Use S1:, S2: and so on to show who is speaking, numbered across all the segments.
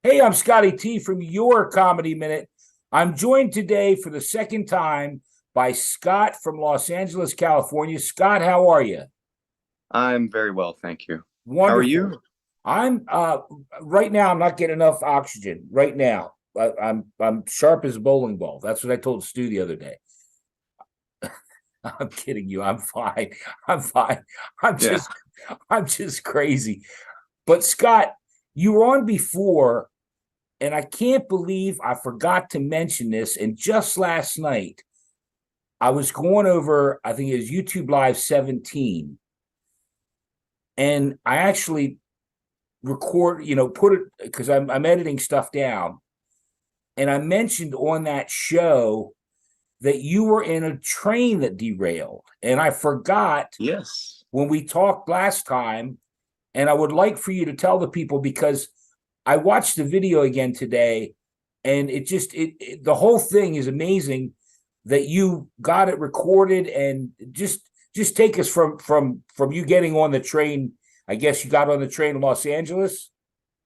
S1: Hey, I'm Scotty T from Your Comedy Minute. I'm joined today for the second time by Scott from Los Angeles, California. Scott, how are you?
S2: I'm very well, thank you. How are
S1: Wonderful.
S2: you?
S1: I'm right now. I'm not getting enough oxygen right now. I'm sharp as a bowling ball. That's what I told Stu the other day. I'm kidding you. I'm fine. I'm fine. I'm
S2: Yeah.
S1: just I'm just crazy. But Scott, you were on before. And I can't believe I forgot to mention this. And just last night, I was going over, I think it was YouTube Live 17. And I actually put it because I'm editing stuff down. And I mentioned on that show that you were in a train that derailed. And I forgot
S2: Yes.
S1: when we talked last time. And I would like for you to tell the people because I watched the video again today, and the whole thing is amazing that you got it recorded. And just take us from you getting on the train. I guess you got on the train in Los Angeles,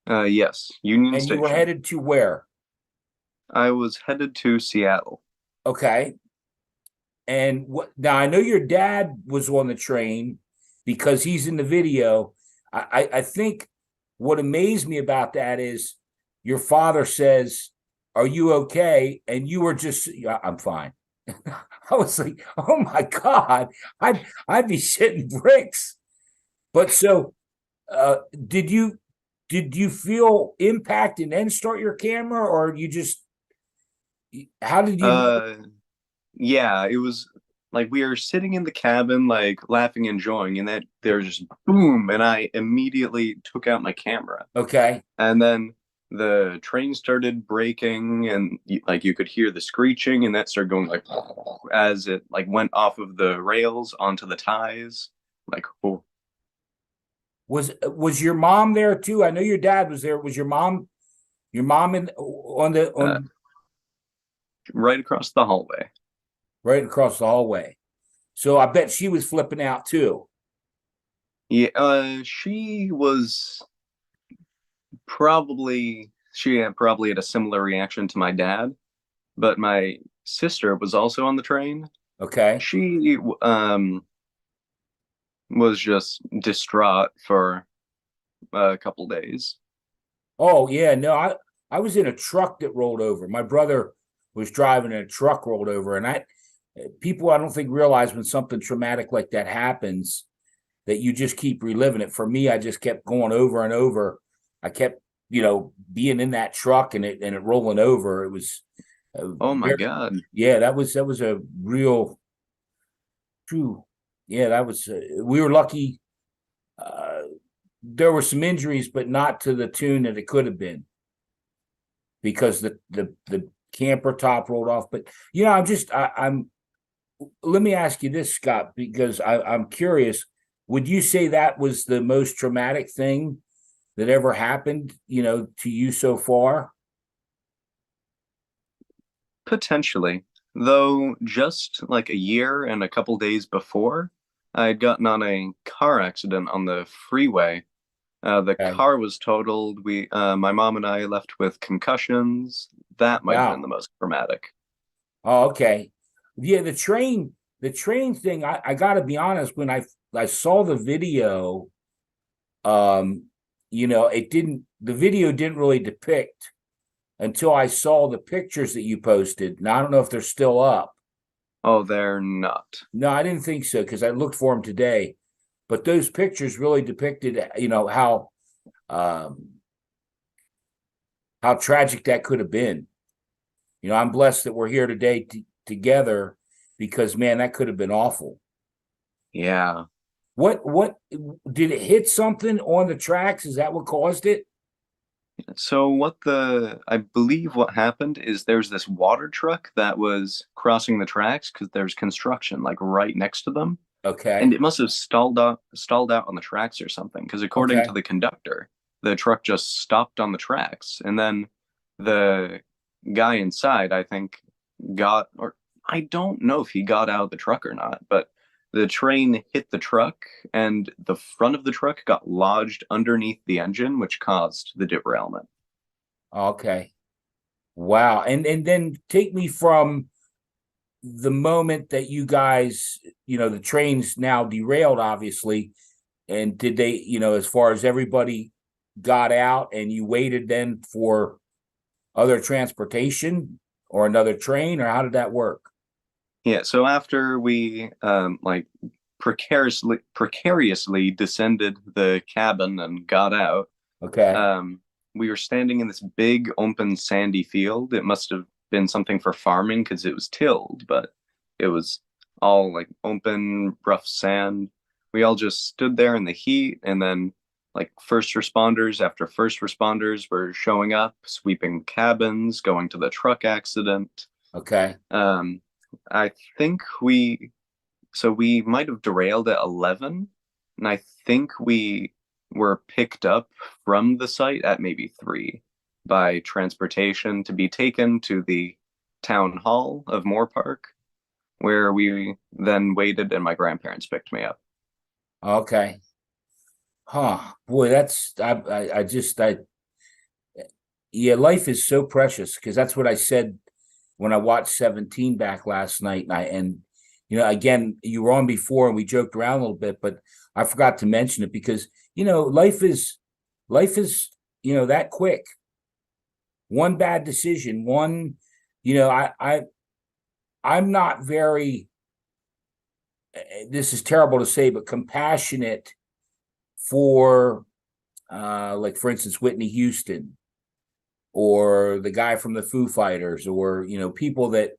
S2: Yes. Union
S1: and you were
S2: Station.
S1: headed to where?
S2: I was headed to Seattle.
S1: Okay. And what now? I know your dad was on the train because he's in the video. I think what amazed me about that is your father says, "Are you okay?" And you were just, "Yeah, I'm fine." I was like, "Oh my God, I'd be shitting bricks." But so, uh, did you did you feel impact and then start your camera, or you just how did you know?
S2: Uh, yeah, it was like we were sitting in the cabin, like laughing, enjoying, and that there was just boom, and I immediately took out my camera.
S1: Okay.
S2: And then the train started braking, and like you could hear the screeching, and that started going like as it like went off of the rails onto the ties. Like, oh,
S1: Was your mom there too? I know your dad was there. Was your mom in on the
S2: uh,
S1: on
S2: right across the hallway.
S1: right across the hallway? So I bet she was flipping out too.
S2: Yeah, she was probably had a similar reaction to my dad, but my sister was also on the train.
S1: Okay.
S2: She was just distraught for a couple days.
S1: Oh yeah, no, I was in a truck that rolled over. My brother was driving and a truck rolled over, and I people I don't think realize when something traumatic like that happens that you just keep reliving it. For me, I just kept going over and over. I kept, being in that truck and it rolling over. It was
S2: Oh my
S1: very,
S2: God.
S1: yeah, that was a real true. Yeah, that was we were lucky. Uh, there were some injuries, but not to the tune that it could have been because the camper top rolled off. But I'm. Let me ask you this, Scott, because I'm curious. Would you say that was the most traumatic thing that ever happened, to you so far?
S2: Potentially. Though just like a year and a couple days before, I had gotten on a car accident on the freeway. The
S1: Okay.
S2: car was totaled. My mom and I left with concussions. That might have been the
S1: Wow.
S2: most traumatic.
S1: Oh, okay. Yeah, the train thing, I gotta be honest, when I saw the video, um, the video didn't really depict until I saw the pictures that you posted. Now I don't know if they're still up.
S2: Oh, they're not.
S1: No, I didn't think so because I looked for them today. But those pictures really depicted, um, how tragic that could have been. I'm blessed that we're here today together because man, that could have been awful.
S2: Yeah.
S1: What did it hit something on the tracks? Is that what caused it?
S2: So I believe what happened is there's this water truck that was crossing the tracks because there's construction like right next to them. And
S1: Okay.
S2: it must have stalled out on the tracks or something because according to
S1: Okay.
S2: the conductor the truck just stopped on the tracks, and then the guy inside, I think, got, or I don't know if he got out of the truck or not, but the train hit the truck and the front of the truck got lodged underneath the engine, which caused the derailment.
S1: Okay. Wow. And then take me from the moment that you guys, the train's now derailed, obviously. And did they, as far as everybody got out and you waited then for other transportation or another train, or how did that work?
S2: Yeah, so after we like precariously descended the cabin and got out,
S1: Okay.
S2: um we were standing in this big open sandy field. It must have been something for farming because it was tilled, but it was all like open, rough sand. We all just stood there in the heat, and then like first responders after first responders were showing up, sweeping cabins, going to the truck accident.
S1: Okay.
S2: Um, I think we might have derailed at 11, and I think we were picked up from the site at maybe 3 by transportation to be taken to the town hall of Moorpark, where we then waited and my grandparents picked me up.
S1: Okay. Huh. Boy, that's I just I yeah, life is so precious because that's what I said when I watched 17 back last night. And again, you were on before and we joked around a little bit, but I forgot to mention it because life is that quick. One bad decision, I'm not very, this is terrible to say, but compassionate for like for instance Whitney Houston or the guy from the Foo Fighters, or people that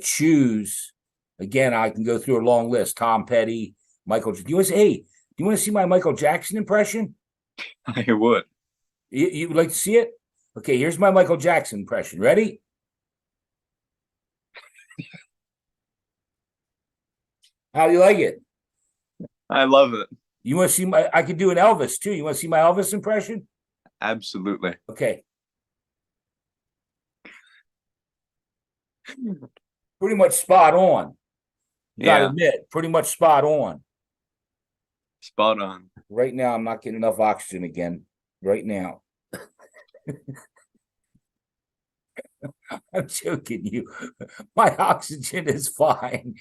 S1: choose. Again, I can go through a long list. Tom Petty, Michael. Do you want to say, hey? Do you want to see my Michael Jackson impression?
S2: I would.
S1: You would like to see it? Okay, here's my Michael Jackson impression. Ready? How do you like it?
S2: I love it.
S1: You want to see my? I could do an Elvis too. You want to see my Elvis impression?
S2: Absolutely.
S1: Okay, pretty much spot on. You got to
S2: Yeah,
S1: admit, pretty much spot on.
S2: spot on.
S1: Right now, I'm not getting enough oxygen again. Right now, I'm joking. My oxygen is fine.